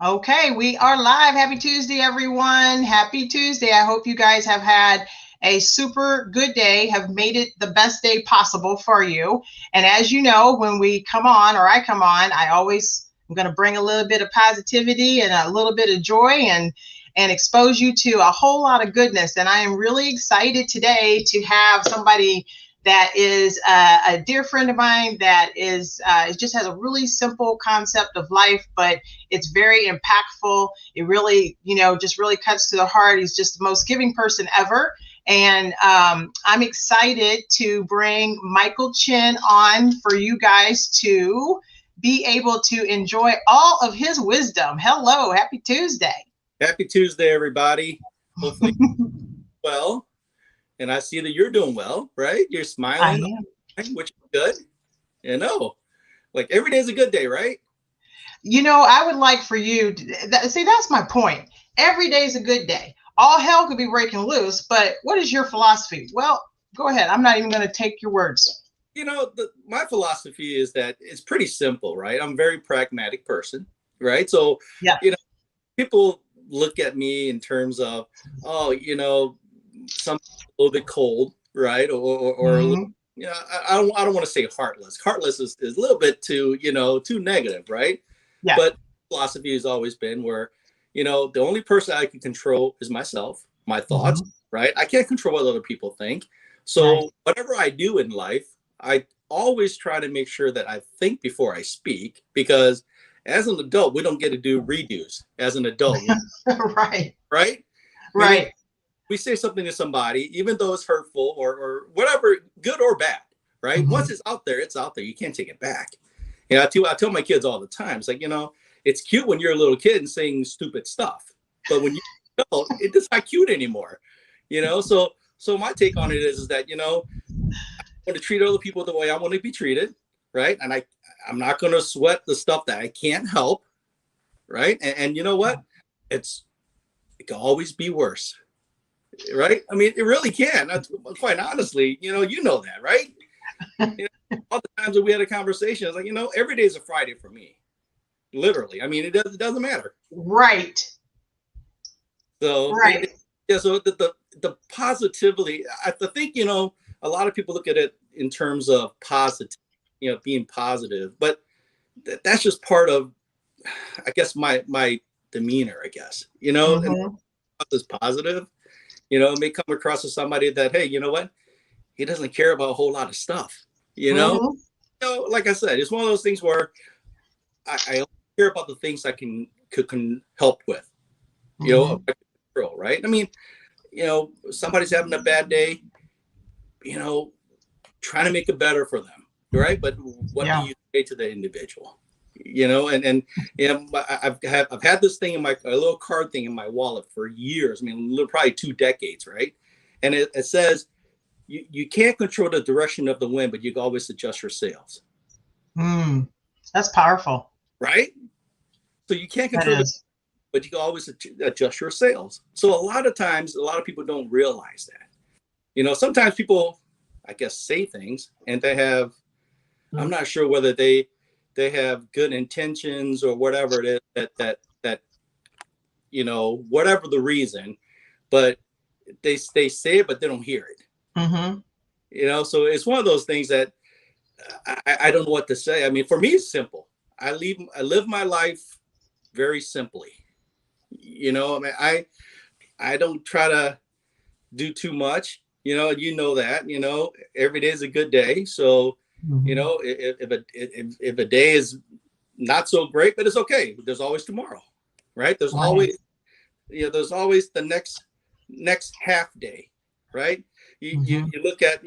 Okay, we are live. Happy Tuesday, everyone. Happy Tuesday. I hope you guys have had a super good day, have made it the best day possible for you. And as you know, when we come on or I come on, I'm going to bring a little bit of positivity and a little bit of joy and expose you to a whole lot of goodness. And I am really excited today to have somebody that is a dear friend of mine that is just has a really simple concept of life, but it's very impactful. It really, just really cuts to the heart. He's just the most giving person ever. And I'm excited to bring Michael Chin on for you guys to be able to enjoy all of his wisdom. Hello, happy Tuesday. Happy Tuesday, everybody. Hopefully, well. And I see that you're doing well, right? You're I smiling, am. which is good. Like every day is a good day, right? I would like for you to see, that's my point. Every day is a good day. All hell could be breaking loose, but what is your philosophy? Well, go ahead. I'm not even going to take your words. My philosophy is that it's pretty simple, right? I'm a very pragmatic person, right? So, Yeah. People look at me in terms of, oh, some a little bit cold, right? Or a little, Mm-hmm. I don't want to say heartless. Heartless is a little bit too negative, right? Yeah. But philosophy has always been where, the only person I can control is myself, my thoughts, Mm-hmm. right? I can't control what other people think. Right. So whatever I do in life, I always try to make sure that I think before I speak, because as an adult, we don't get to do redos as an adult, Right. right? Meaning Right. we say something to somebody, even though it's hurtful or whatever, good or bad, right? Mm-hmm. Once it's out there, it's out there. You can't take it back. I tell my kids all the time, it's like, it's cute when you're a little kid and saying stupid stuff, but when you adult, it's not cute anymore. So my take on it is that, I want to treat other people the way I want to be treated, right? And I'm not going to sweat the stuff that I can't help, right? And you know what? It can always be worse, right? I mean, it really can. Quite honestly, you know that, right? All the times that we had a conversation, it's like, every day is a Friday for me, literally. I mean, it doesn't matter. Right. So Right. yeah, so the positivity, I think, a lot of people look at it in terms of positive, being positive, but that's just part of, I guess, my demeanor, I guess, and Mm-hmm. is positive, it may come across as somebody that, hey, you know what? He doesn't care about a whole lot of stuff, you know? Mm-hmm. Like I said, it's one of those things where I only care about the things I can help with, Mm-hmm. control, right? I mean, somebody's having a bad day, you know, trying to make it better for them, right? But what do Yeah. you say to the individual? And I've had this thing in a little card thing in my wallet for years. I mean, probably 2 decades, right? And it says you can't control the direction of the wind, but you can always adjust your sails, Mm. That's powerful. right? So you can't That control the, is. but you can always adjust your sails. So a lot of times, a lot of people don't realize that. Sometimes people, I guess, say things and they have. I'm Mm. not sure whether they have good intentions or whatever it is that whatever the reason, but they say it, but they don't hear it. Mm-hmm. So it's one of those things that I don't know what to say. I mean, for me, it's simple. I live my life very simply. I mean, I don't try to do too much. That. Every day is a good day. So, Mm-hmm. if a day is not so great, but it's okay. There's always tomorrow, right? Right. There's always the next half day, right? You you, Mm-hmm. you look at,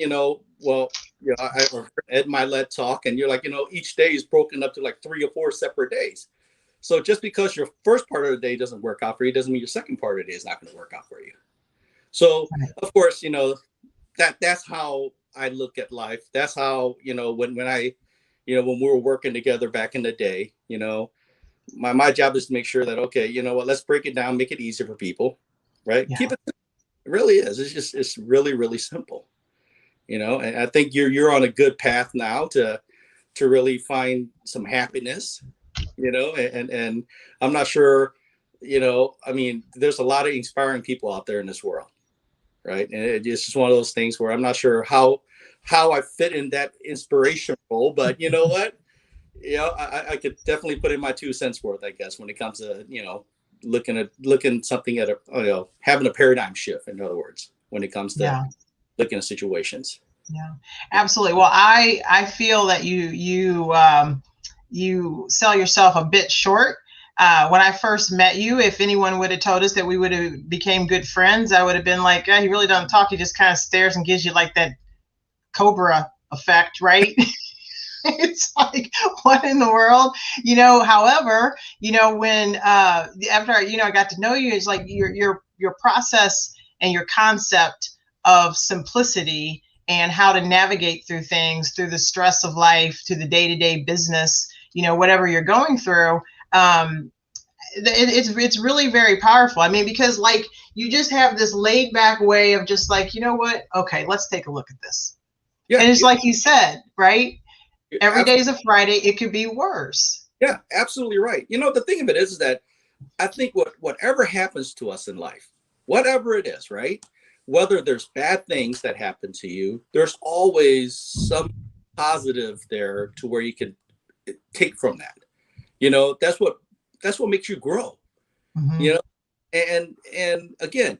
well, I heard Ed Milet talk, and you're like, each day is broken up to like 3 or 4 separate days. So just because your first part of the day doesn't work out for you doesn't mean your second part of the day is not going to work out for you. So Right. of course, that's how I look at life. That's how, when we were working together back in the day, my job is to make sure that, okay, you know what, let's break it down, make it easier for people, right? Yeah. It really is. It's really, really simple, and I think you're on a good path now to really find some happiness, and I'm not sure, I mean, there's a lot of inspiring people out there in this world, right? And it's just one of those things where I'm not sure how I fit in that inspiration role, but you know what? I could definitely put in my 2 cents worth, I guess, when it comes to, looking something at having a paradigm shift, in other words, when it comes to looking at situations. Yeah, absolutely. Well, I feel that you sell yourself a bit short. When I first met you, if anyone would have told us that we would have became good friends, I would have been like, he really doesn't talk. He just kind of stares and gives you like that Cobra effect, right? It's like, what in the world, however, when after I got to know you, it's like your process and your concept of simplicity and how to navigate through things, through the stress of life, to the day-to-day business, whatever you're going through. It's really very powerful. I mean, because like you just have this laid back way of just like, what? Okay, let's take a look at this. Yeah, and it's like you said, right? Every day's a Friday. It could be worse. Yeah, absolutely right. The thing of it is that I think whatever happens to us in life, whatever it is, right? Whether there's bad things that happen to you, there's always some positive there to where you can take from that. That's what makes you grow. Mm-hmm. And again,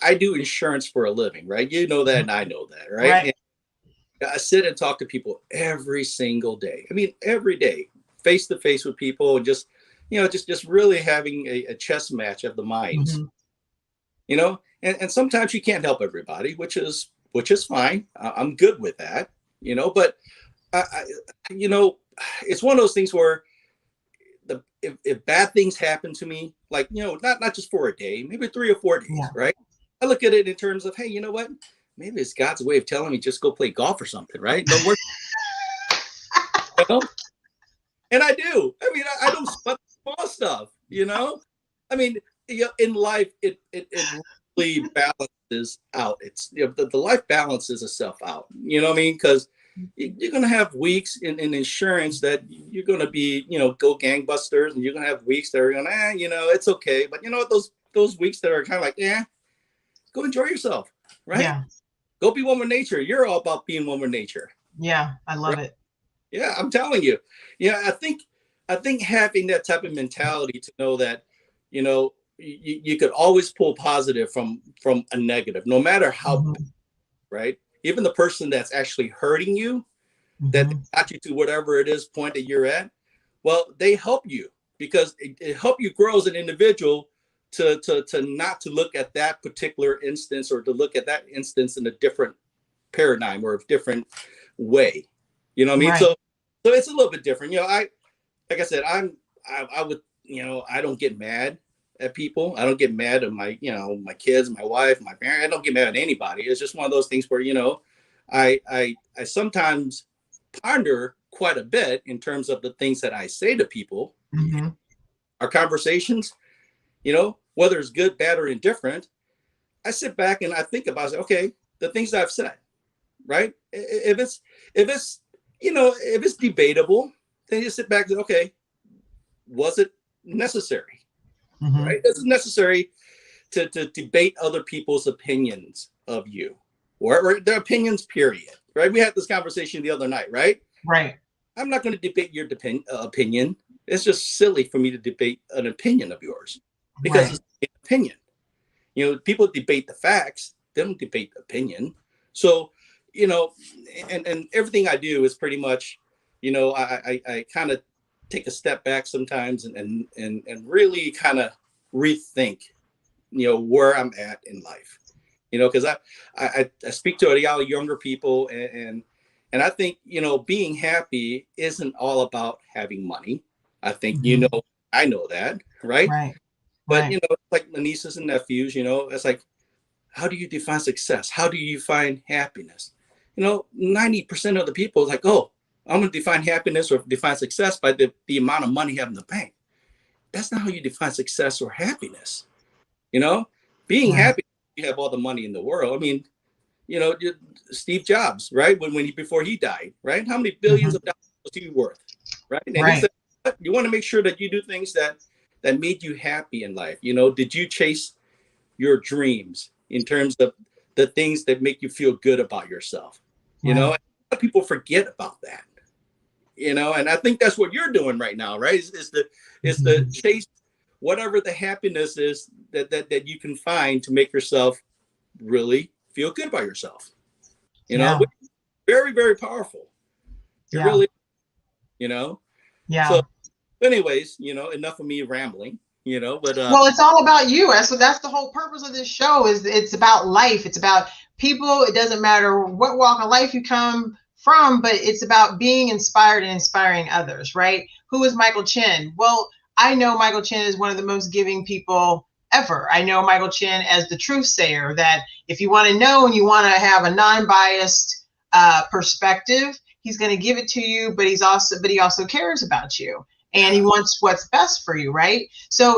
I do insurance for a living, right? You know that, and I know that, right? I sit and talk to people every single day. I mean, every day, face to face with people, and just really having a chess match of the minds. Mm-hmm. And sometimes you can't help everybody, which is fine. I'm good with that, but it's one of those things where if bad things happen to me, like, not just for a day, maybe 3 or 4 days, right? I look at it in terms of, hey, you know what? Maybe it's God's way of telling me just go play golf or something, right? Don't work. And I do. I mean, I don't small stuff, I mean, in life, it really balances out. It's the life balances itself out. You know what I mean? Because you're going to have weeks in insurance that you're going to be, go gangbusters, and you're going to have weeks that are going, it's okay. But those weeks that are kind of like, go enjoy yourself, right? Yeah. Go be one with nature. You're all about being one with nature. Yeah, I love it. Yeah, I'm telling you. Yeah, I think having that type of mentality to know that, you could always pull positive from a negative, no matter how bad, right? Even the person that's actually hurting you, that got you to whatever it is point that you're at, well, they help you because it help you grow as an individual to not to look at that particular instance, or to look at that instance in a different paradigm or a different way. You know what I mean? Right. So it's a little bit different. Like I said, I would, I don't get mad at people. I don't get mad at my kids, my wife, my parents. I don't get mad at anybody. It's just one of those things where, I sometimes ponder quite a bit in terms of the things that I say to people. Mm-hmm. Our conversations, whether it's good, bad, or indifferent, I sit back and I think about it. Okay, the things that I've said, right? If it's debatable, then you sit back and say, okay, was it necessary? Mm-hmm. Right? Is it necessary to debate other people's opinions of you, or their opinions, period? Right? We had this conversation the other night, right? Right. I'm not going to debate your opinion. It's just silly for me to debate an opinion of yours, because it's an opinion. People debate the facts, they don't debate the opinion. So, and everything I do is pretty much, I kind of take a step back sometimes and really kind of rethink, where I'm at in life, because I speak to a lot of younger people, and I think, being happy isn't all about having money. I think, I know that, right? Right. But, like my nieces and nephews, it's like, how do you define success? How do you find happiness? 90% of the people is like, oh, I'm going to define happiness or define success by the amount of money you have in the bank. That's not how you define success or happiness. Being happy, you have all the money in the world. I mean, Steve Jobs, right? Before he died, right? How many billions of dollars was he worth, right? And he said you want to make sure that you do things that made you happy in life. Did you chase your dreams in terms of the things that make you feel good about yourself? Right. A lot of people forget about that. And I think that's what you're doing right now, right? Is the chase whatever the happiness is that you can find to make yourself really feel good about yourself. Which is very, very powerful. It really, Yeah. So anyways, enough of me rambling, but well, it's all about you. So that's the whole purpose of this show. Is it's about life. It's about people. It doesn't matter what walk of life you come from, but it's about being inspired and inspiring others, right? Who is Michael Chin? Well, I know Michael Chin is one of the most giving people ever. I know Michael Chin as the truth sayer, that if you want to know and you want to have a non-biased perspective, he's going to give it to you, but he also cares about you. And he wants what's best for you, right? So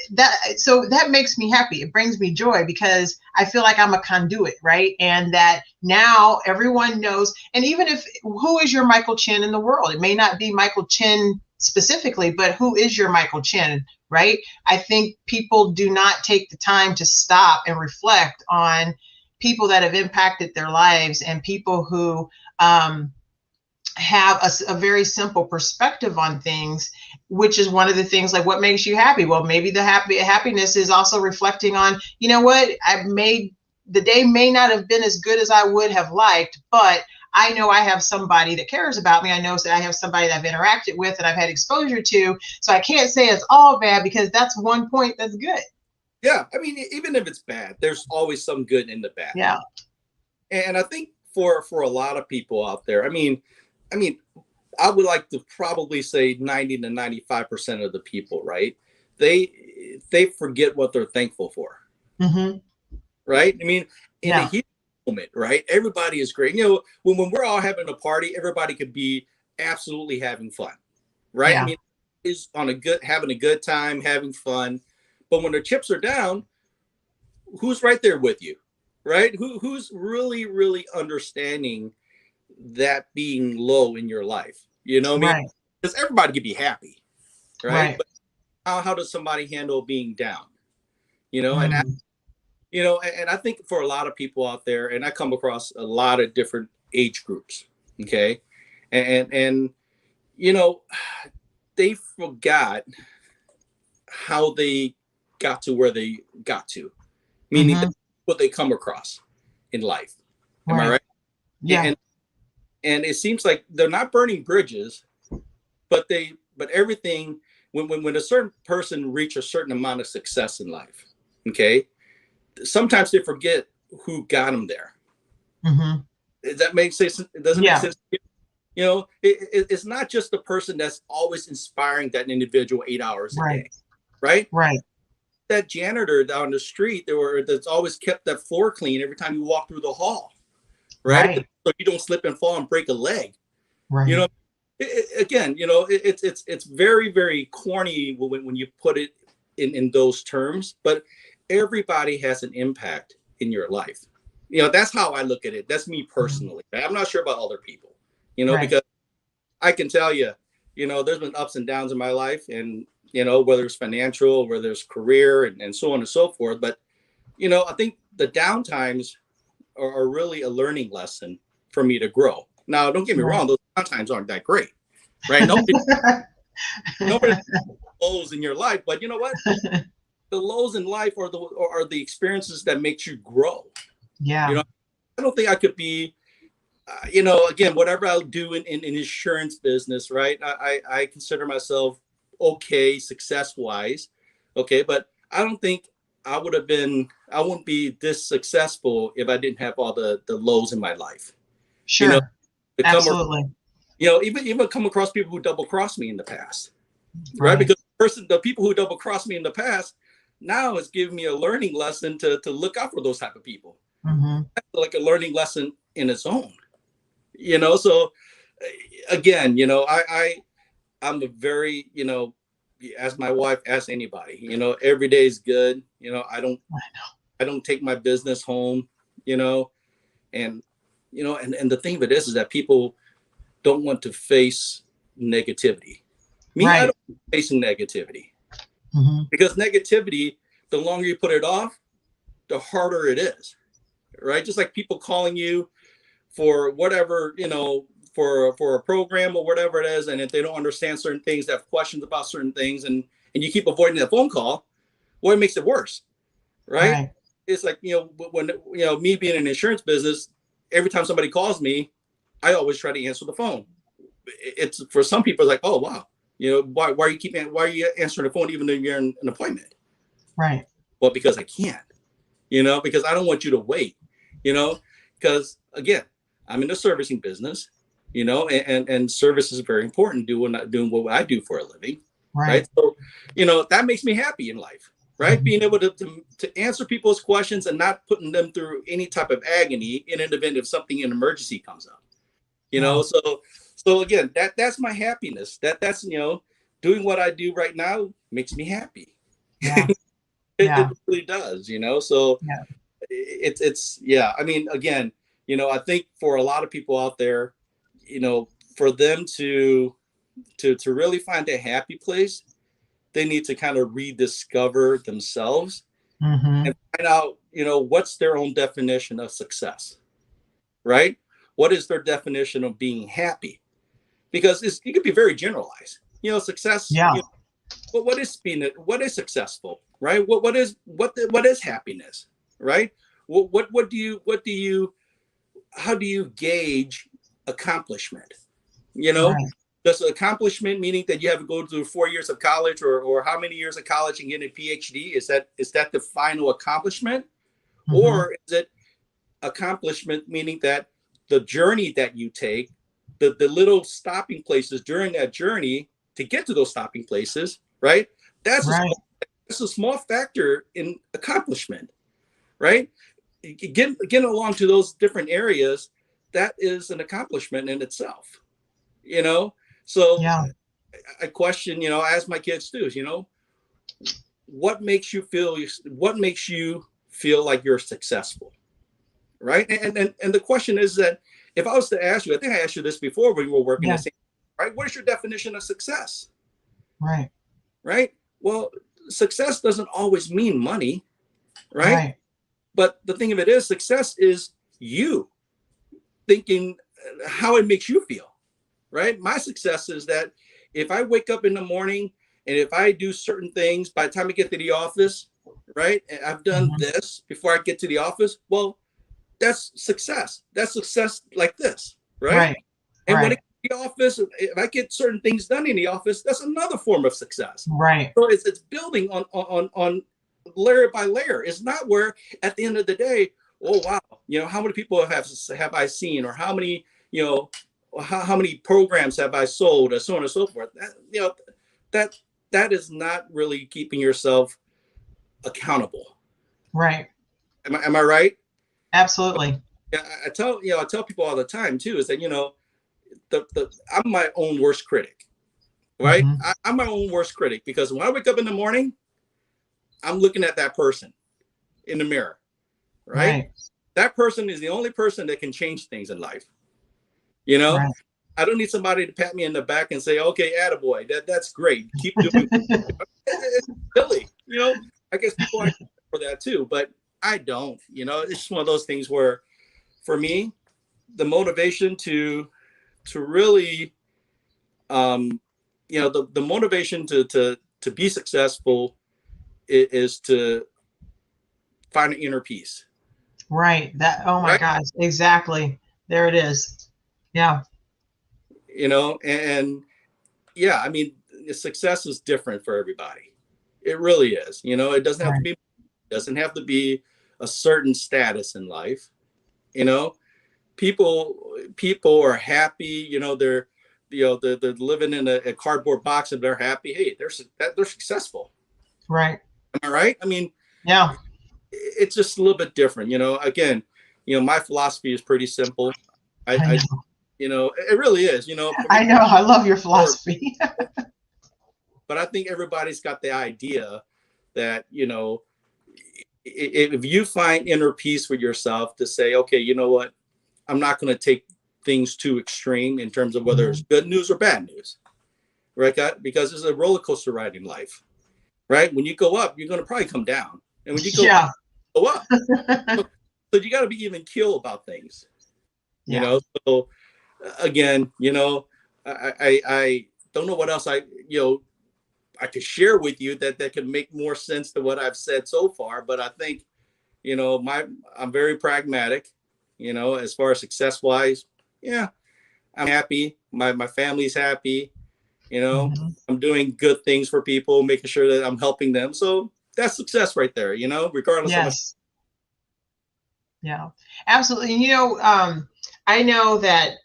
that makes me happy. It brings me joy because I feel like I'm a conduit, right? And that now everyone knows. And even if who is your Michael Chin in the world? It may not be Michael Chin specifically, but who is your Michael Chin, right? I think people do not take the time to stop and reflect on people that have impacted their lives and people who have a very simple perspective on things, which is one of the things, like what makes you happy. Well, maybe the happiness is also reflecting on, what the day may not have been as good as I would have liked, but I know I have somebody that cares about me. I know that I have somebody that I've interacted with and I've had exposure to. So I can't say it's all bad, because that's one point that's good. Yeah. I mean, even if it's bad, there's always some good in the bad. Yeah. And I think for a lot of people out there, I mean, I would like to probably say 90 to 95% of the people, right? They forget what they're thankful for. Mm-hmm. Right? I mean, in a huge moment, right? Everybody is great. When we're all having a party, everybody could be absolutely having fun, right? Yeah. I mean, is having a good time, having fun. But when the chips are down, who's right there with you, right? Who's really, really understanding that being low in your life? Right. Because everybody could be happy, right? Right. But how does somebody handle being down? And I think for a lot of people out there, and I come across a lot of different age groups, okay, and they forgot how they got to where they got to, meaning what they come across in life. Am I right? Yeah. And it seems like they're not burning bridges, but everything, when a certain person reach a certain amount of success in life, okay, sometimes they forget who got them there. Mm-hmm. Does that make sense? It doesn't make sense. It's not just the person that's always inspiring that individual 8 hours a day, right? Right. That janitor down the street that's always kept that floor clean every time you walk through the hall, right? So you don't slip and fall and break a leg. Right. It's very, very corny when you put it in those terms, but everybody has an impact in your life. That's how I look at it. That's me personally. I'm not sure about other people, because I can tell you, there's been ups and downs in my life, and, whether it's financial, whether it's career and so on and so forth. But, I think the down times are really a learning lesson for me to grow. Now, don't get me wrong. Those down times aren't that great, right? Nobody lows in your life, but you know what? The lows in life are the experiences that makes you grow. Yeah. I don't think I could be, again, whatever I'll do in insurance business, right? I consider myself okay, success wise. Okay. But I don't think I wouldn't be this successful if I didn't have all the lows in my life. Sure. Absolutely. Even come across people who double crossed me in the past, right? Because the people who double crossed me in the past, now it's giving me a learning lesson to look out for those type of people. Mm-hmm. Like a learning lesson in its own, so again, I'm a very, ask my wife, ask anybody, every day is good. I don't take my business home, and the thing of it is that people don't want to face negativity, Me, I Right. don't like facing negativity, Hmm. because negativity, the longer you put it off, the harder it is, right? Just like people calling you for whatever, for a program or whatever it is, and if they don't understand certain things, they have questions about certain things, and you keep avoiding that phone call, well, it makes it worse, right? Right. It's like, when me being in the insurance business, every time somebody calls me, I always try to answer the phone. It's, for some people, it's like, oh wow, why are you answering the phone even though you're in an appointment? Right. Well, because I can't, because I don't want you to wait, you know, because again, I'm in the servicing business, and service is very important, doing what I do for a living, Right. right? So, that makes me happy in life, right? Mhm. Being able to answer people's questions and not putting them through any type of agony in an event if something, an emergency comes up, Yeah. so again, that's my happiness. That's doing what I do right now makes me happy. Yeah. It Yeah. really does, so Yeah. it's yeah, I mean, again, I think for a lot of people out there, for them to really find a happy place, they need to kind of rediscover themselves Hmm. and find out, what's their own definition of success, right? What is their definition of being happy? Because it could be very generalized, success, Yeah. but what is successful, right? What is happiness, right? What do you how do you gauge accomplishment? You know, Right. does accomplishment meaning that you have to go through 4 years of college, or how many years of college and get a PhD? Is that the final accomplishment, Hmm. or is it accomplishment meaning that the journey that you take, the little stopping places during that journey to get to those stopping places, right? That's a Right. small, that's a small factor in accomplishment, right? Getting along to those different areas, that is an accomplishment in itself, you know. So Yeah. I question, I ask my kids too, what makes you feel like you're successful, right? And the question is that, if I was to ask you, I think I asked you this before when we were working the Yeah. same, right? What is your definition of success, Right. right? Well, success doesn't always mean money, right? Right. But the thing of it is, success is you thinking how it makes you feel, right? My success is that if I wake up in the morning and if I do certain things, by the time I get to the office, right, and I've done Hmm. this before I get to the office, well, that's success. That's success like this, right? Right. And when I Right. get to the office, if I get certain things done in the office, that's another form of success. Right. So it's building on layer by layer. It's not where at the end of the day, oh wow, how many people have I seen, or how many, how many programs have I sold, or so on and so forth. That that is not really keeping yourself accountable. Right. Am I right? Absolutely. Yeah, I tell people all the time too, is that, I'm my own worst critic, right? Hmm. I'm my own worst critic, because when I wake up in the morning, I'm looking at that person in the mirror, right? Right. That person is the only person that can change things in life. You know, Right. I don't need somebody to pat me in the back and say, "Okay, attaboy, that's great. Keep doing." It's silly, I guess people are for that too, but I don't. It's just one of those things where, for me, the motivation to really, the motivation to be successful is to find an inner peace, Right. That, oh my right? gosh, exactly. There it is. Yeah. And yeah, I mean, success is different for everybody. It really is. It Right. doesn't have to be a certain status in life. You know, people are happy. They're living in a cardboard box and they're happy. Hey, they're successful. Right. Am I right? I mean, Yeah. it's just a little bit different. Again, my philosophy is pretty simple. I I know. it really is. For me, I know. I love your philosophy. but I think everybody's got the idea that, if you find inner peace with yourself to say, okay, you know what, I'm not going to take things too extreme in terms of whether it's Mhm. good news or bad news, right? Because it's a roller coaster ride in life, right? When you go up, you're going to probably come down, and when you Yeah. go up, so you got to be even keel about things, you Yeah. know. So again, I don't know what else I could share with you that could make more sense than what I've said so far. But I think, I'm very pragmatic, as far as success wise. Yeah, I'm happy. My family's happy. Hmm. I'm doing good things for people, making sure that I'm helping them. So that's success right there, regardless of much. Yes. Yeah, absolutely. And, I know that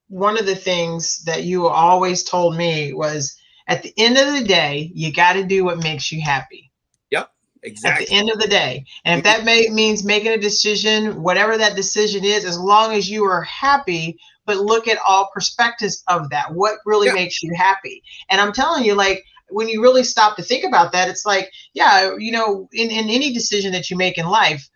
one of the things that you always told me was at the end of the day, you got to do what makes you happy Yep, at the exactly. end of the day. And if Mhm. that means making a decision, whatever that decision is, as long as you are happy, but look at all perspectives of that, what really Yeah, makes you happy. And I'm telling you, like, when you really stop to think about that, it's like, yeah, in any decision that you make in life,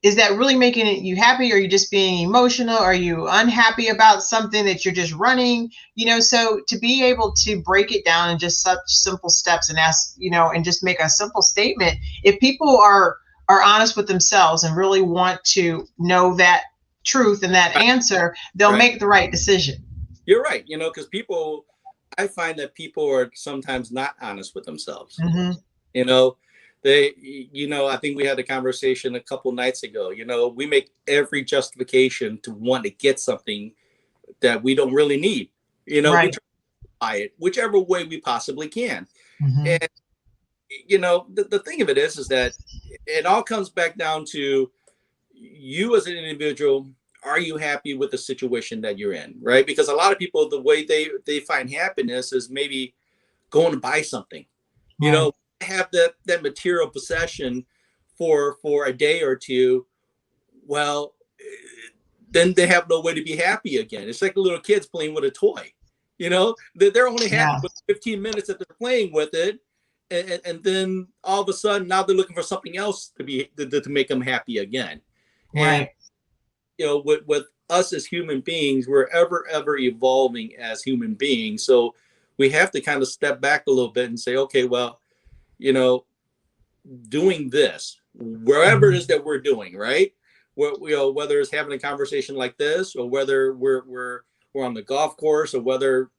is that really making you happy, or are you just being emotional? Are you unhappy about something that you're just running? So to be able to break it down in just such simple steps and ask, and just make a simple statement, if people are honest with themselves and really want to know that truth and that right, answer, they'll right. make the right decision. You're right. Because I find that people are sometimes not honest with themselves. Hmm. You know, I think we had a conversation a couple nights ago. We make every justification to want to get something that we don't really need. We Right. try to buy it whichever way we possibly can. Hmm. And, the thing of it is that it all comes back down to you as an individual. Are you happy with the situation that you're in? Right. Because a lot of people, the way they find happiness is maybe going to buy something, you Right. know, have that material possession for a day or two. Well, then they have no way to be happy again. It's like the little kids playing with a toy. They're only happy Yeah. with 15 minutes that they're playing with it, and then all of a sudden now they're looking for something else to make them happy again. And Right. with us as human beings, we're ever evolving as human beings. So we have to kind of step back a little bit and say, okay, well, you know, doing this, wherever it Hmm. is that we're doing, right? Whether it's having a conversation like this, or whether we're on the golf course, or whatever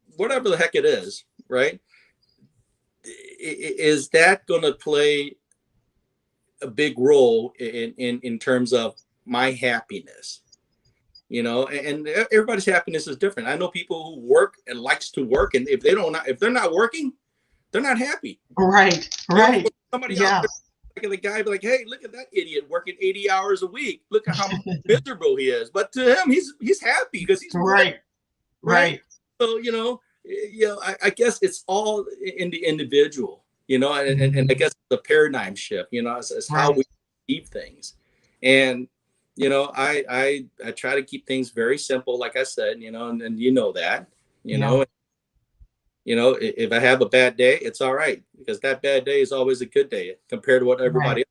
the heck it is, right? Is that going to play a big role in terms of my happiness? And everybody's happiness is different. I know people who work and likes to work, and if they're not working, they're not happy. Right. You know, Right. somebody out Yeah. there, like the guy, be like, "Hey, look at that idiot working 80 hours a week. Look at how miserable he is." But to him, he's happy because he's winning, Right. right? Right. So I guess it's all in the individual, and I Mhm. guess the paradigm shift, as how Right. we perceive things. And I try to keep things very simple, like I said, and that, you Yeah. know, if I have a bad day, it's all right, because that bad day is always a good day compared to what Right. everybody else.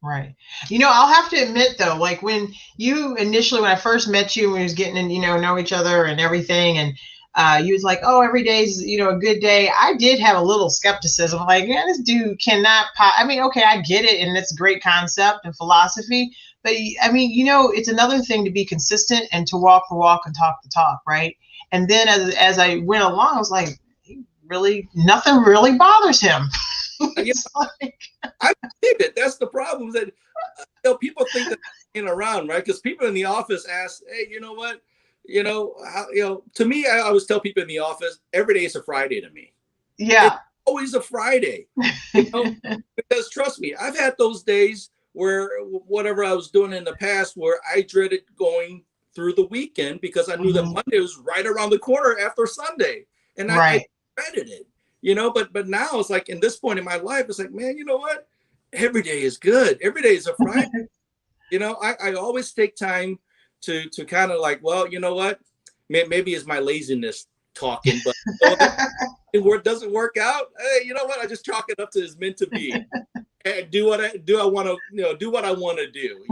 Right. I'll have to admit though, like when when I first met you, when we was getting to, know each other and everything, and you was like, oh, every day's, a good day. I did have a little skepticism, like, yeah, this dude cannot. I mean, okay, I get it, and it's a great concept and philosophy, but I mean, it's another thing to be consistent and to walk the walk and talk the talk, right? And then as I went along, I was like, really, nothing really bothers him. Yeah, It's like, I believe it. That's the problem, that people think that in around, right? Because people in the office ask, "Hey, you know what? To me, I always tell people in the office, every day is a Friday to me. It's yeah. always a Friday, you know, because trust me, I've had those days where whatever I was doing in the past, where I dreaded going through the weekend because I knew that Mhm. Monday was right around the corner after Sunday, and I Right. dreaded it, But now it's like, in this point in my life, it's like, man, you know what? Every day is good. Every day is a Friday. I always take time to kind of like, well, you know what? Maybe it's my laziness talking, but where it doesn't work out, hey, you know what? I just chalk it up to it's meant to be, and do what I do. I want to, do what I want to do.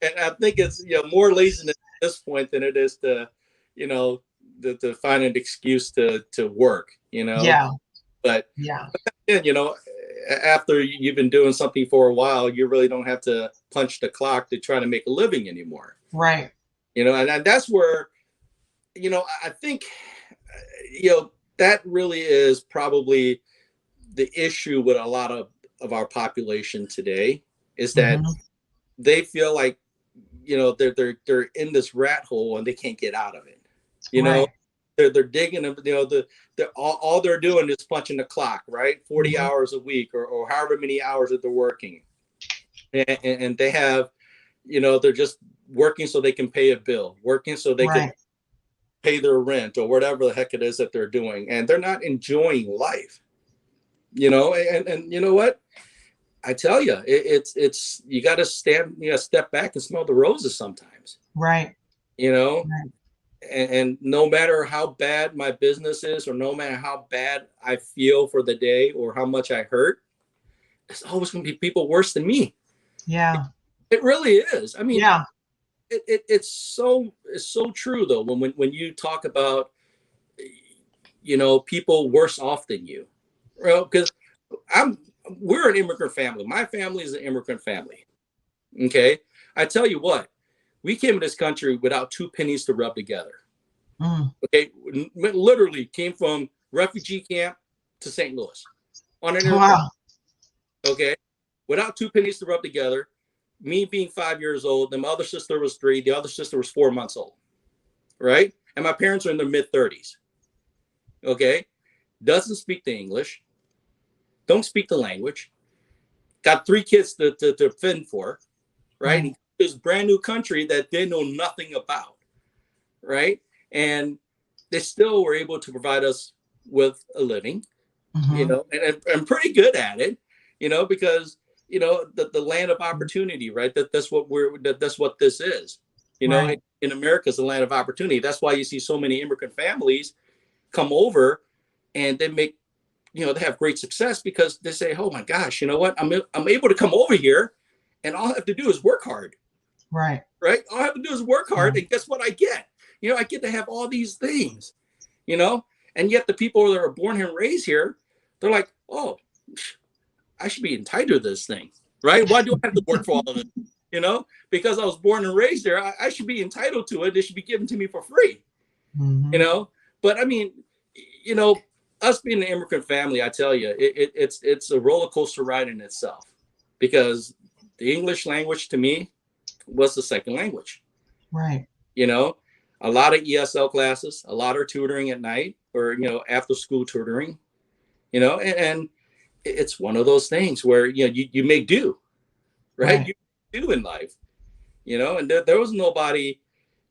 And I think it's more laziness at this point than it is to, you know, to find an excuse to work, you know. Yeah. But Yeah. again, you know, after you've been doing something for a while, you really don't have to punch the clock to try to make a living anymore. Right. You know, and that's where, you know, I think, you know, that really is probably the issue with a lot of our population today, is that they feel like, you know, they're in this rat hole and they can't get out of it. You know, they're digging, you know, they're all they're doing is punching the clock, right? 40 hours a week, or however many hours that they're working. And they have, you know, they're just working so they can pay a bill, working so they can pay their rent, or whatever the heck it is that they're doing. And they're not enjoying life, you know. And you know what? I tell you, it's you got to step back and smell the roses sometimes. Right. You know, and no matter how bad my business is, or no matter how bad I feel for the day, or how much I hurt, there's always going to be people worse than me. Yeah. It really is. I mean, yeah. It's so true though. When you talk about, you know, people worse off than you, well, because we're an immigrant family. My family is an immigrant family. Okay, I tell you what, we came to this country without 2 pennies to rub together. Okay, literally came from refugee camp to St. Louis on an airplane. Wow. Okay, without 2 pennies to rub together. Me being 5 years old, and my other sister was 3. The other sister was 4 months old, right? And my parents are in their mid-30s. Okay, doesn't speak the English, don't speak the language, got 3 kids to fend for, right? Mm-hmm. This brand new country that they know nothing about, right? And they still were able to provide us with a living, you know, and I'm pretty good at it, you know, because, you know, the land of opportunity, right? That's what this is, you know. In America, it's a land of opportunity. That's why you see so many immigrant families come over, and they make, you know, they have great success, because they say, oh my gosh, you know what, I'm able to come over here, and all I have to do is work hard. Right. All I have to do is work hard, and guess what I get? You know, I get to have all these things, you know. And yet the people that are born and raised here, they're like, oh, I should be entitled to this thing, right? Why do I have to work for all of it? You know, because I was born and raised there, I should be entitled to it. It should be given to me for free, you know. But I mean, you know, us being an immigrant family, I tell you, it's a roller coaster ride in itself, because the English language to me was the second language. Right. You know, a lot of ESL classes, a lot of tutoring at night, or, you know, after school tutoring, you know, and it's one of those things where, you know, you make do, right? You do in life, you know. And there was nobody,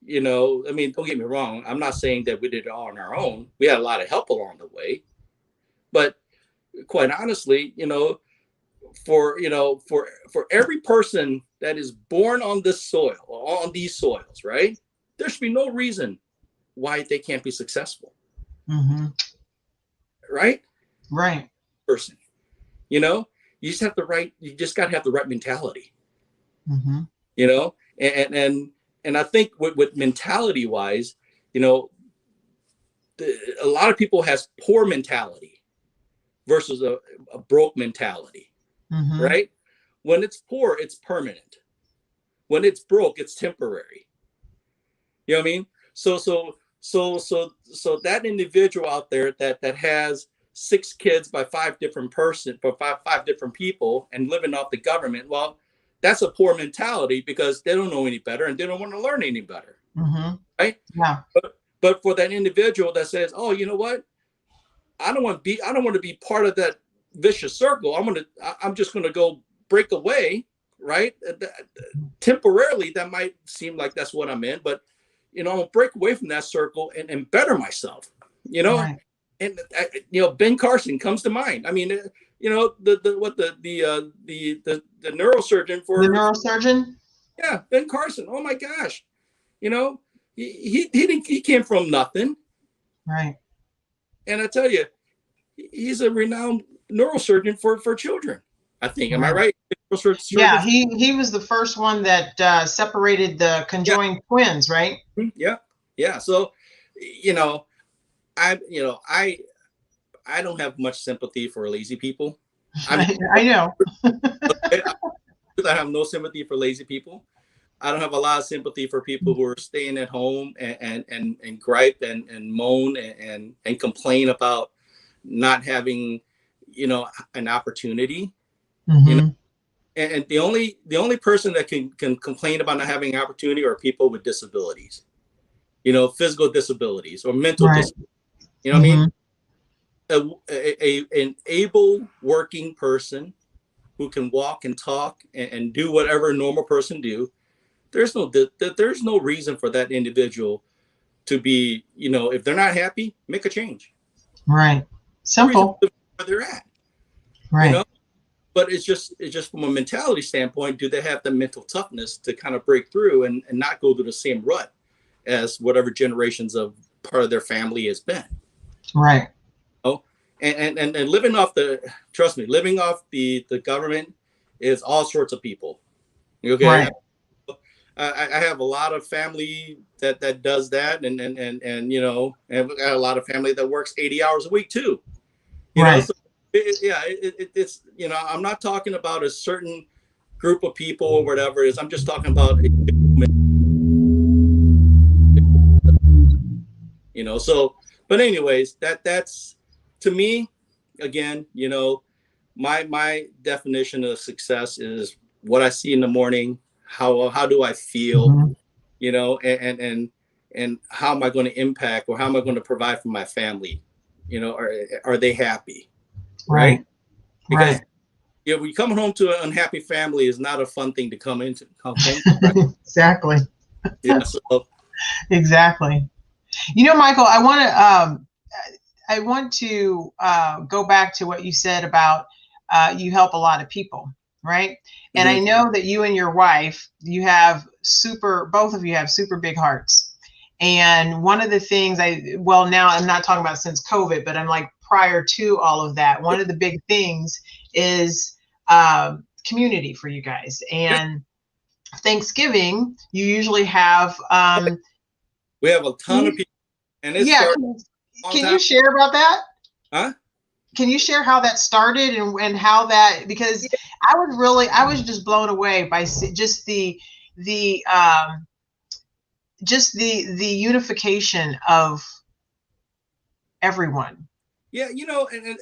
you know, I mean, don't get me wrong, I'm not saying that we did it all on our own. We had a lot of help along the way, but quite honestly, you know, for every person that is born on this soil, or on these soils, right, there should be no reason why they can't be successful. Right person. You know, you just got to have the right mentality. You know, and I think with mentality wise, you know, a lot of people has poor mentality versus a broke mentality. Right? When it's poor, it's permanent. When it's broke, it's temporary. You know what I mean? So that individual out there that has 6 kids by 5 different five different people, and living off the government, well, that's a poor mentality, because they don't know any better, and they don't want to learn any better. Right? Yeah. But for that individual that says, oh, you know what, I don't want to be part of that vicious circle. I'm just going to go break away, right? Temporarily, that might seem like that's what I'm in, but, you know, I'm gonna break away from that circle and better myself, you know. And you know, Ben Carson comes to mind. I mean, you know, the neurosurgeon for the neurosurgeon. Yeah, Ben Carson. Oh my gosh, you know, he came from nothing. Right. And I tell you, he's a renowned neurosurgeon for children, I think. Am I right? Yeah, he was the first one that separated the conjoined twins, right? Yeah. So, you know, I don't have much sympathy for lazy people. I mean, I know. I have no sympathy for lazy people. I don't have a lot of sympathy for people who are staying at home and gripe and moan and complain about not having, an opportunity. You know, Hmm. and the only person that can complain about not having an opportunity are people with disabilities, physical disabilities or mental Right. disabilities. You know what I mean? Hmm. An able working person who can walk and talk and do whatever a normal person do. There's no reason for that individual to be, if they're not happy, make a change. Right. No reason Simple. to where they're at, you Right. know. But it's just from a mentality standpoint, do they have the mental toughness to kind of break through and not go through the same rut as whatever generations of part of their family has been? Right. Oh, and living off trust me, living off the government is all sorts of people. Okay, Right. I have a lot of family that does that, and we got a lot of family that works 80 hours a week too. Right. So it's I'm not talking about a certain group of people or whatever it is. I'm just talking about So, but anyways, that's to me again. My definition of success is what I see in the morning. How do I feel? Hmm. And how am I going to impact, or how am I going to provide for my family? Are they happy, right? Right. Because Right. we coming home to an unhappy family is not a fun thing to come home to, right? Exactly. Yeah. So Exactly. Michael, I want to go back to what you said about you help a lot of people, right? And I mhm. know that you and your wife, both of you have super big hearts. And one of the things now I'm not talking about since COVID, but I'm like prior to all of that, one of the big things is community for you guys. Yeah, And Thanksgiving, you usually have, we have a ton of people, and it yeah, started a long can time. you share about that? Huh? Can you share how that started and how that, because I was just blown away by the the unification of everyone. Yeah, and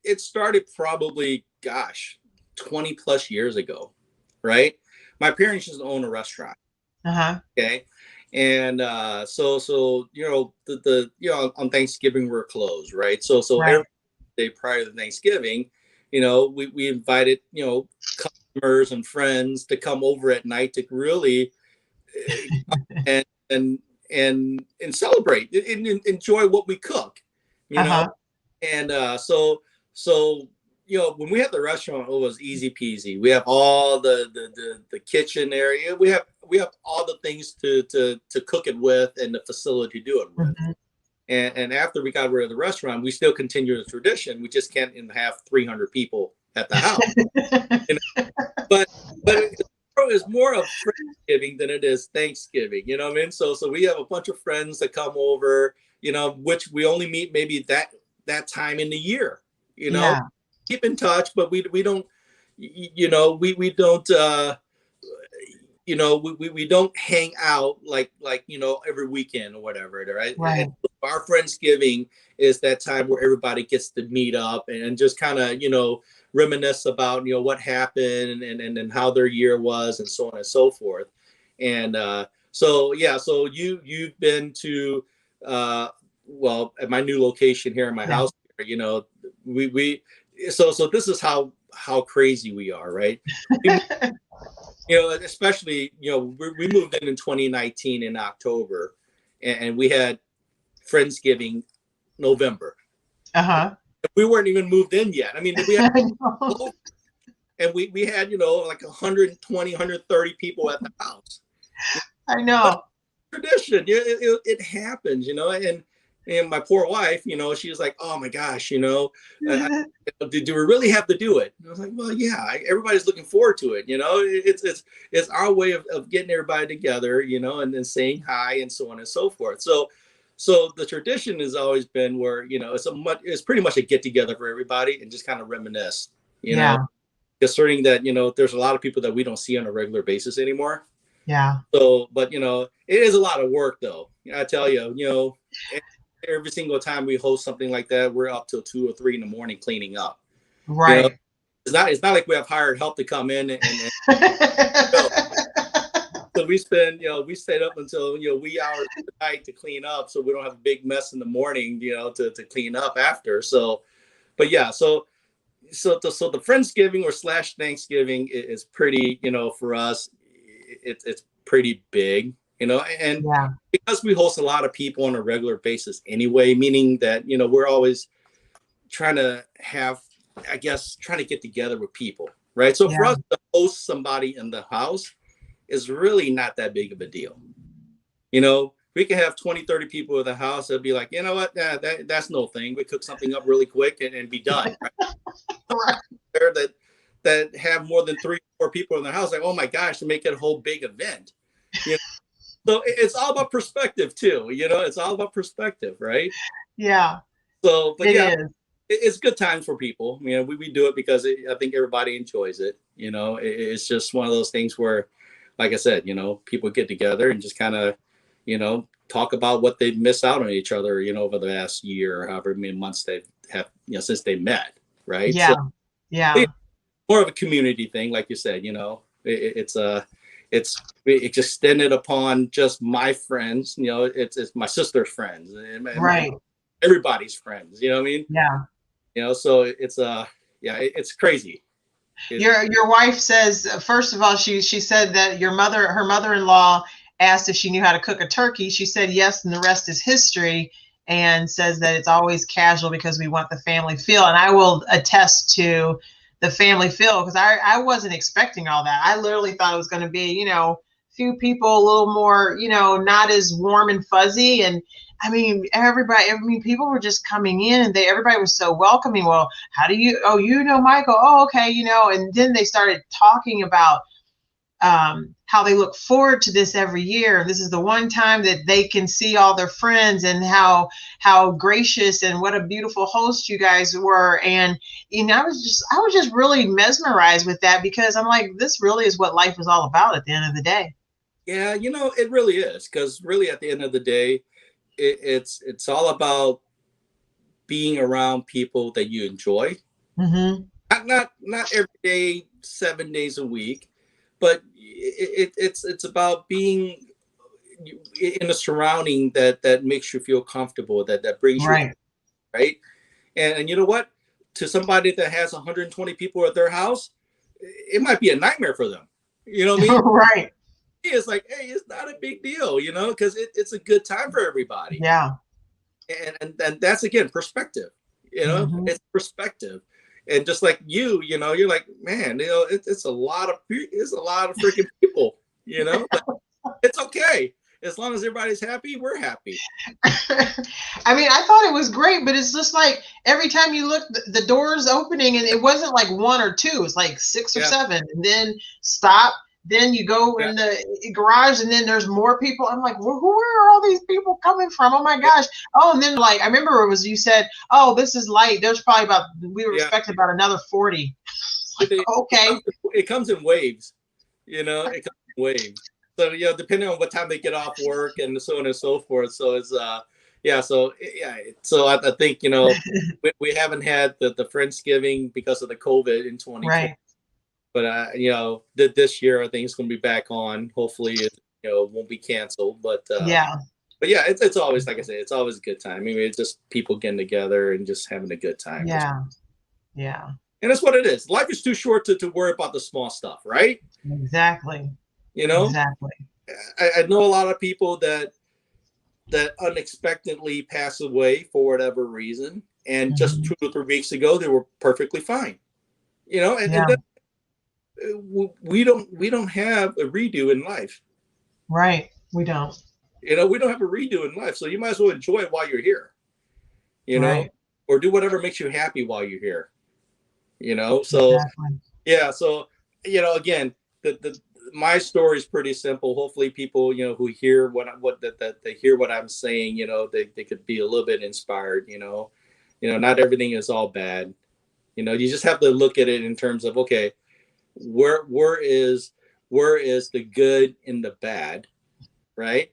it started probably, gosh, 20 plus years ago, right? My parents used to own a restaurant. Uh-huh. Okay. And so on Thanksgiving we're closed, right? So Right. every day prior to Thanksgiving, we invited, customers and friends to come over at night to really and and and celebrate and enjoy what we cook, you know. Uh-huh. And so when we had the restaurant, it was easy peasy. We have all the kitchen area. We have all the things to cook it with and the facility to do it with. Mhm. And after we got rid of the restaurant, we still continue the tradition. We just can't have 300 people at the house. You know? But it's more of Friendsgiving than it is Thanksgiving. You know what I mean? So we have a bunch of friends that come over. Which we only meet maybe that time in the year. Yeah. Keep in touch, but we don't. We don't. We don't hang out like every weekend or whatever, right? And Right. our Friendsgiving is that time where everybody gets to meet up and just kind of reminisce about what happened and how their year was and so on and so forth. And so yeah, so you've been to well, at my new location here in my Yeah. house, we so this is how crazy we are, right? Especially, we moved in 2019 in October, and we had Friendsgiving November. Uh-huh. We weren't even moved in yet. I mean, we had, I know. and we had, like 120, 130 people at the house. I But know. tradition, it happens, and my poor wife, she was like, oh my gosh, do we really have to do it? And I was like, well, yeah, everybody's looking forward to it. It's our way of getting everybody together, and then saying hi and so on and so forth. So the tradition has always been where, it's pretty much a get together for everybody and just kind of reminisce, Yeah. concerning that, there's a lot of people that we don't see on a regular basis anymore. Yeah. So, but it is a lot of work though. I tell you, every single time we host something like that, we're up till 2 or 3 in the morning cleaning up. Right. It's not like we have hired help to come in and go. So we stayed up until wee hours of the night to clean up, so we don't have a big mess in the morning, to clean up after. So, but yeah, so the Friendsgiving or slash Thanksgiving is pretty, for us, it's pretty big, and Yeah. because we host a lot of people on a regular basis anyway, meaning that we're always trying to get together with people, right? So for us to host somebody in the house is really not that big of a deal. We can have 20, 30 people in the house. It'd be like, you know what? That's no thing. We cook something up really quick and be done. Right? Right. There that have more than 3 or 4 people in the house, like, oh my gosh, to make it a whole big event. So it's all about perspective too. It's all about perspective, right? Yeah. So, but It yeah, is. it's good times for people. We do it because I think everybody enjoys it. It's just one of those things where, like I said, people get together and just kind of, talk about what they miss out on each other, over the last year or however many months they have, since they met, right? Yeah. So Yeah. more of a community thing, like you said, it's extended upon just my friends, it's my sister's friends and Right. everybody's friends, you know what I mean? Yeah. So it's it's crazy. Your wife says, first of all, she said that her mother-in-law asked if she knew how to cook a turkey. She said yes, and the rest is history. And says that it's always casual because we want the family feel. And I will attest to the family feel because I wasn't expecting all that. I literally thought it was going to be, few people, a little more, not as warm and fuzzy. And I mean, people were just coming in and everybody was so welcoming. Well, how do you, oh, Michael, oh, okay, and then they started talking about how they look forward to this every year. This is the one time that they can see all their friends and how gracious and what a beautiful host you guys were. And, I was just really mesmerized with that because I'm like, this really is what life is all about at the end of the day. Yeah, it really is, because really at the end of the day, it's all about being around people that you enjoy. Mm-hmm. Not every day, 7 days a week, but it's about being in a surrounding that makes you feel comfortable, that brings you right. And you know what? To somebody that has 120 people at their house, it might be a nightmare for them. You know what I mean? Right. It's like, hey, it's not a big deal, because it's a good time for everybody. Yeah. And that's, again, perspective. Mm-hmm. It's perspective. And just like you're like, man, it's a lot of freaking people, but it's okay. As long as everybody's happy, we're happy. I mean, I thought it was great, but it's just like every time you look, the doors opening, and it wasn't like 1 or 2, it's like 6 or 7, and then stop. Then you go in the garage, and then there's more people. I'm like, well, where are all these people coming from? Oh my gosh! Oh, and then like I remember you said, oh, this is light. There's probably we were expecting about another 40. Like, okay. It comes in waves, it comes in waves. So depending on what time they get off work and so on and so forth. So it's So I think we haven't had the Friendsgiving because of the COVID in 2020. Right. But this year I think it's going to be back on. Hopefully it won't be canceled. But yeah, it's always, like I said, it's always a good time. I mean, it's just people getting together and just having a good time. Yeah. And that's what it is. Life is too short to worry about the small stuff, right? Exactly. Exactly. I know a lot of people that unexpectedly pass away for whatever reason, and just 2 or 3 weeks ago they were perfectly fine. And then, we don't have a redo in life. Right. We don't. We don't have a redo in life, so you might as well enjoy it while you're here. Or do whatever makes you happy while you're here. So exactly. Yeah. So again, my story is pretty simple. Hopefully people, who hear that they hear what I'm saying, they could be a little bit inspired, not everything is all bad. You just have to look at it in terms of, okay, where is the good in the bad, right?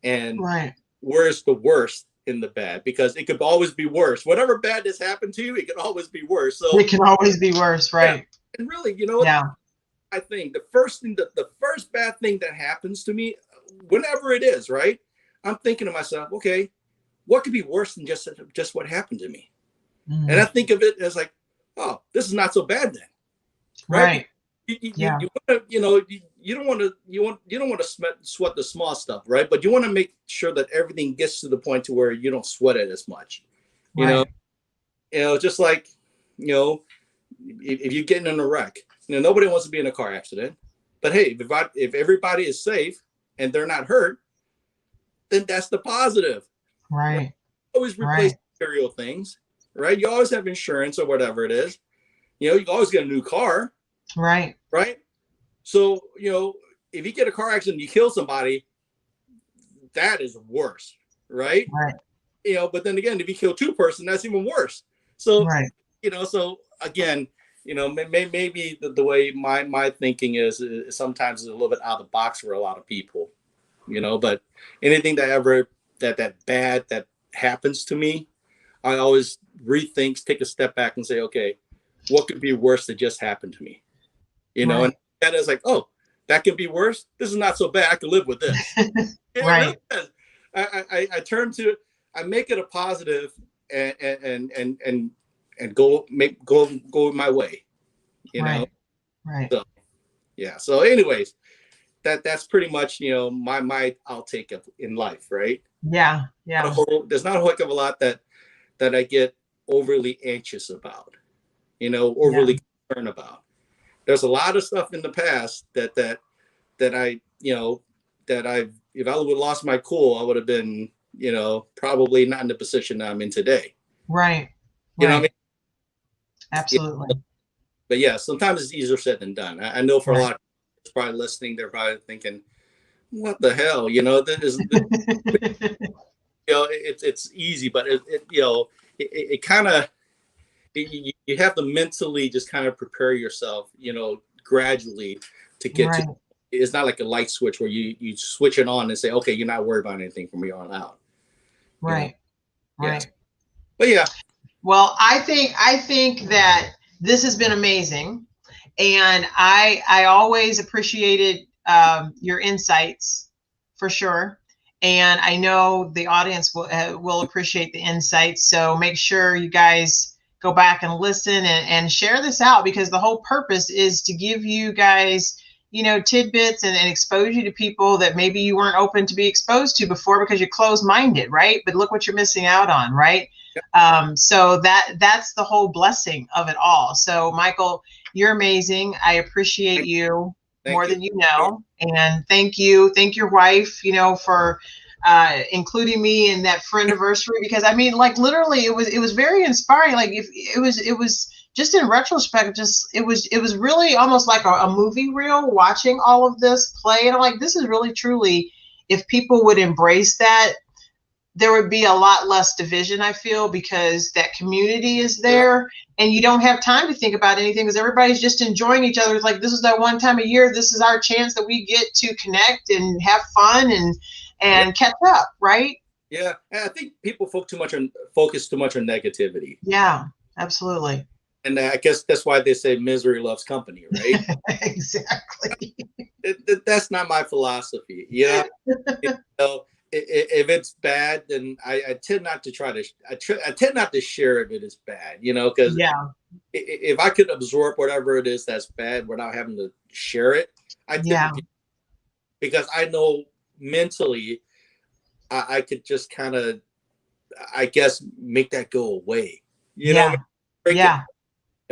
And Right. where is the worst in the bad? Because it could always be worse. Whatever bad has happened to you, it could always be worse. So It can always be worse, yeah. right? And really, Yeah. I think the first bad thing that happens to me, whenever it is, right? I'm thinking to myself, okay, what could be worse than just what happened to me? And I think of it as like, oh, this is not so bad then, right? Yeah. You don't want to sweat the small stuff, right? But you want to make sure that everything gets to the point to where you don't sweat it as much. Right. Just like, if you get in a wreck, nobody wants to be in a car accident. But hey, if everybody is safe and they're not hurt, then that's the positive. Right. Always replace material things, right? You always have insurance or whatever it is. You always get a new car. Right. Right. So, if you get a car accident, you kill somebody, that is worse. Right. Right. But then again, if you kill two person, that's even worse. So, Right. So again, maybe the way my thinking is sometimes is a little bit out of the box for a lot of people, but anything that bad that happens to me, I always rethink, take a step back and say, okay, what could be worse that just happened to me? And that is like, oh, that could be worse. This is not so bad. I can live with this. Right. Really, I turn to it. I make it a positive and go my way. Right. So yeah. So anyways, that's pretty much my outtake in life, right? Yeah. Yeah. There's not a heck of a lot that I get overly anxious about, overly concerned about. There's a lot of stuff in the past that I if I would have lost my cool, I would have been, probably not in the position that I'm in today. Right. You know what I mean? Absolutely. But yeah, sometimes it's easier said than done. I know for a lot of people probably listening, they're probably thinking, what the hell? It's easy, but it kind of, you have to mentally just kind of prepare yourself, gradually to get to. It's not like a light switch where you switch it on and say, okay, you're not worried about anything from here on out. Right. Yeah. But yeah. Well, I think that this has been amazing, and I always appreciated your insights for sure. And I know the audience will appreciate the insights. So make sure you guys go back and listen and share this out, because the whole purpose is to give you guys, tidbits and expose you to people that maybe you weren't open to be exposed to before because you're closed-minded, right? But look what you're missing out on, right? So that's the whole blessing of it all. So Michael, you're amazing. I appreciate you more than you know. And thank your wife, for including me in that friendiversary, because I mean, like, literally it was very inspiring. Like, if it was just in retrospect, it was really almost like a movie reel watching all of this play. And I'm like, this is really truly, if people would embrace that, there would be a lot less division, I feel, because that community is there and you don't have time to think about anything because everybody's just enjoying each other. It's like, this is that one time a year. This is our chance that we get to connect and have fun and catch up, right? Yeah. And I think people focus too much on negativity. Yeah, absolutely. And I guess that's why they say misery loves company, right? Exactly. That's not my philosophy. If it's bad, then I tend not to I tend not to share if it is bad, because if I could absorb whatever it is that's bad without having to share it, because I know mentally I could just kind of, I guess, make that go away,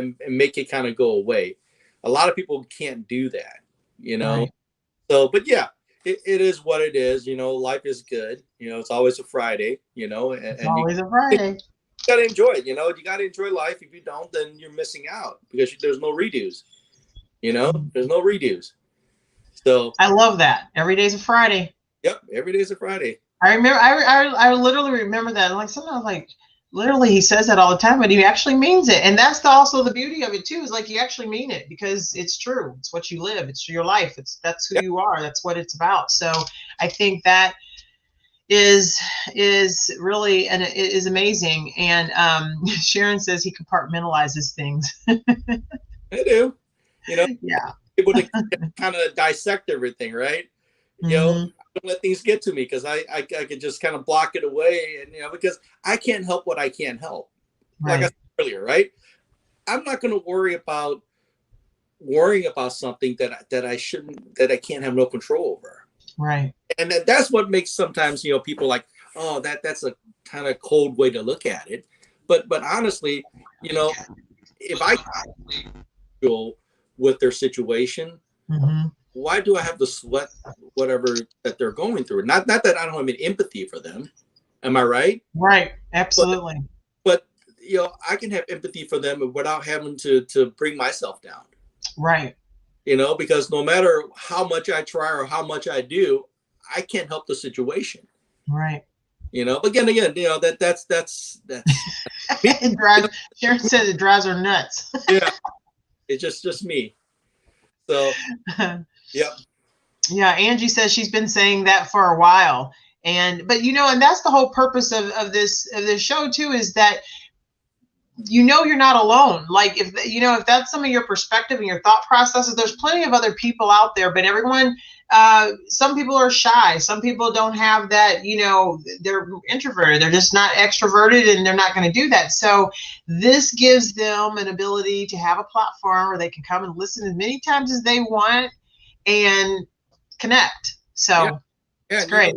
and make it kind of go away. A lot of people can't do that, Right. So, but yeah. It is what it is, life is good. It's always a Friday, and always a Friday. You gotta enjoy it, you gotta enjoy life. If you don't, then you're missing out because there's no redos, there's no redos. So I love that. Every day's a Friday. yep, every day's a Friday. I remember, I literally remember that. Like sometimes, like literally, he says that all the time, but he actually means it. And that's also the beauty of it too. Is like you actually mean it because it's true. It's what you live. It's your life. That's who Yep. you are. That's what it's about. So I think that is really, and it is amazing. And Sharon says he compartmentalizes things. I do. You know, Yeah. able to kind of dissect everything, right? You know, Mm-hmm. don't let things get to me because I could just kind of block it away, and because I can't help what I can't help. Like I Right. said earlier, right? I'm not going to worrying about something that I shouldn't, that I can't have no control over. Right. And that's what makes sometimes people like, oh, that's a kind of cold way to look at it. But honestly, if I go with their situation, Mm-hmm. why do I have to sweat whatever that they're going through? Not that I don't have any empathy for them. Am I right? Right. But Absolutely. but I can have empathy for them without having to bring myself down. Right. Because no matter how much I try or how much I do, I can't help the situation. Right. But again, that's It drives. Sharon says it drives her nuts. yeah, it's just me. So yep. Yeah, Angie says she's been saying that for a while, but and that's the whole purpose of this show too, is that you're not alone. Like if that's some of your perspective and your thought processes, there's plenty of other people out there, but everyone, some people are shy, some people don't have that, they're introverted, they're just not extroverted, and they're not going to do that. So this gives them an ability to have a platform where they can come and listen as many times as they want and connect. So yeah, it's great.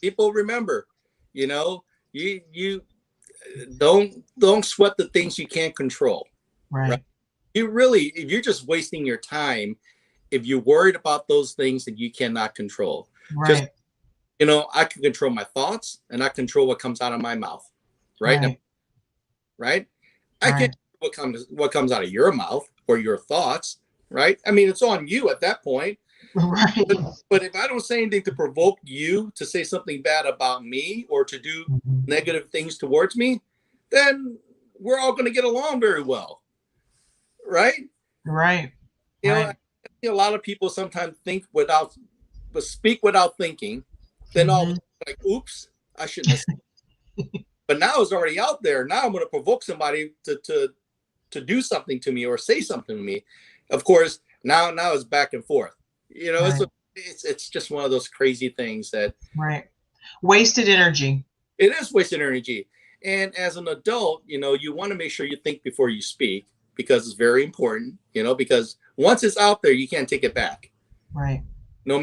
People remember, you don't sweat the things you can't control. Right. If you're just wasting your time if you're worried about those things that you cannot control. Right. Just, I can control my thoughts and I control what comes out of my mouth. Right. Right. I can't what comes out of your mouth or your thoughts. Right. I mean, it's on you at that point. Right. But if I don't say anything to provoke you to say something bad about me or to do negative things towards me, then we're all going to get along very well. Right. Right. I see a lot of people sometimes speak without thinking. Then all like, oops, I shouldn't have said. But now it's already out there. Now I'm going to provoke somebody to do something to me or say something to me. Of course, now it's back and forth. It's just one of those crazy things that wasted energy. It is wasted energy. And as an adult, you want to make sure you think before you speak because it's very important, because once it's out there, you can't take it back. Right. No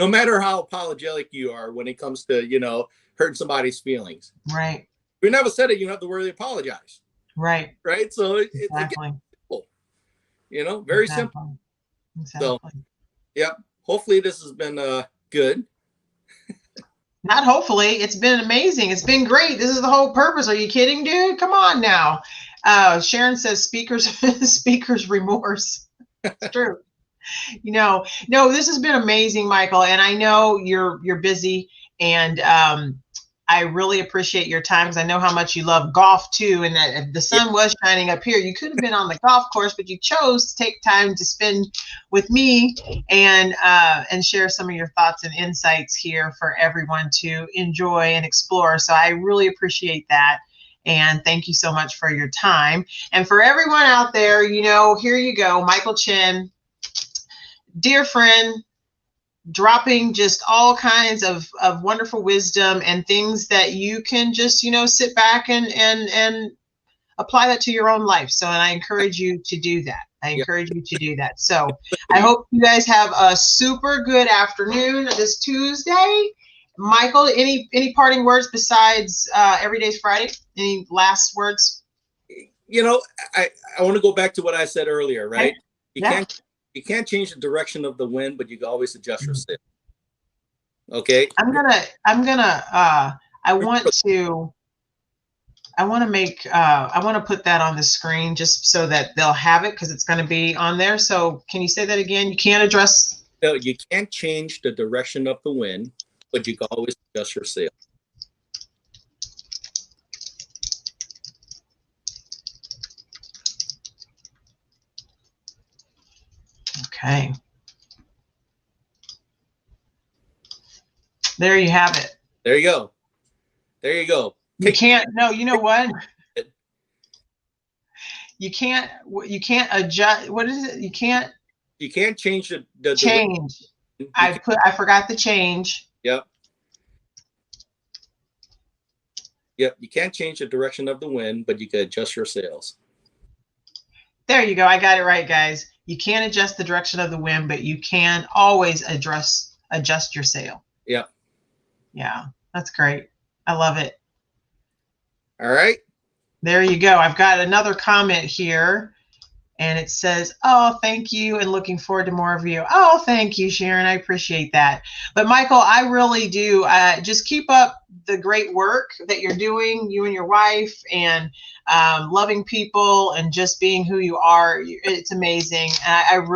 matter how apologetic you are when it comes to, hurting somebody's feelings. Right. If you never said it, you don't have to worry to apologize. Right. Right. So exactly. It's simple. Very simple. Exactly. So, yeah. Hopefully this has been good. Not hopefully. It's been amazing. It's been great. This is the whole purpose. Are you kidding, dude? Come on now. Sharon says speaker's remorse. It's true. No, this has been amazing, Michael. And I know you're busy, and I really appreciate your time because I know how much you love golf too. And that if the sun was shining up here, you could have been on the golf course, but you chose to take time to spend with me and share some of your thoughts and insights here for everyone to enjoy and explore. So I really appreciate that. And thank you so much for your time. And for everyone out there, here you go, Michael Chin, dear friend, dropping just all kinds of wonderful wisdom and things that you can just, sit back and apply that to your own life. So, and I encourage you to do that. So I hope you guys have a super good afternoon this Tuesday. Michael, any parting words besides every day's Friday? Any last words? I want to go back to what I said earlier, right? Okay. You can't change the direction of the wind, but you can always adjust your sail. Okay. I want to put that on the screen just so that they'll have it because it's going to be on there. So can you say that again? You can't No, you can't change the direction of the wind, but you can always adjust your sail. Okay. There you have it. There you go. There you go. You can't, no, you know what? You can't adjust. What is it? You can't change the change. I forgot the change. Yep. Yep. You can't change the direction of the wind, but you can adjust your sails. There you go. I got it right, guys. You can't adjust the direction of the wind, but you can always adjust your sail. Yep. Yeah, that's great. I love it. All right. There you go. I've got another comment here, and it says, oh, thank you, and looking forward to more of you. Oh, thank you, Sharon. I appreciate that. But Michael, I really do. Just keep up the great work that you're doing, you and your wife, and loving people and just being who you are. It's amazing. And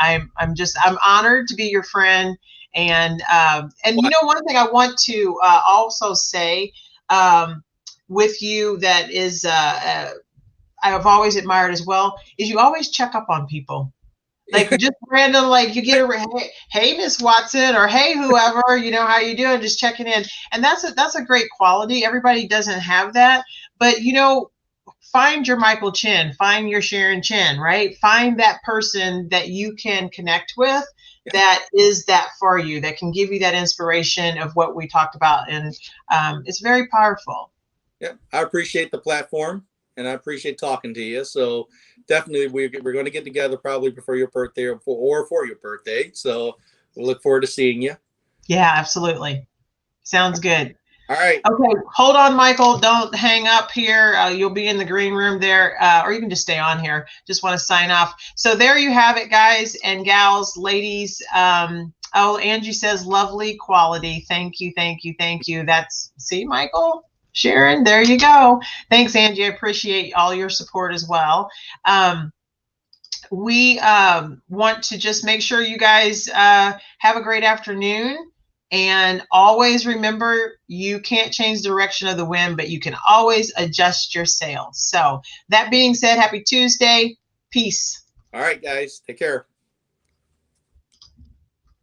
I'm honored to be your friend. And you know, one thing I want to also say with you that is I've always admired as well is you always check up on people. Like just random, like you get hey Miss Watson, or hey whoever, you know, how you doing, just checking in. And that's a great quality. Everybody doesn't have that, but you know, find your Michael Chin, find your Sharon Chin, right? Find that person that you can connect with, that is that for you, that can give you that inspiration of what we talked about. And it's very powerful. Yeah, I appreciate the platform, and I appreciate talking to you. So definitely we're going to get together probably before your birthday or for your birthday. So we'll look forward to seeing you. Yeah, absolutely. Sounds good. All right. Okay, hold on, Michael. Don't hang up here. You'll be in the green room there, or you can just stay on here. Just want to sign off. So there you have it, guys and gals, ladies. Oh, Angie says lovely quality. Thank you, thank you, thank you. That's, see, Michael? Sharon, there you go. Thanks, Angie. I appreciate all your support as well. We want to just make sure you guys have a great afternoon. And always remember, you can't change the direction of the wind, but you can always adjust your sails. So that being said, happy Tuesday. Peace. All right, guys. Take care.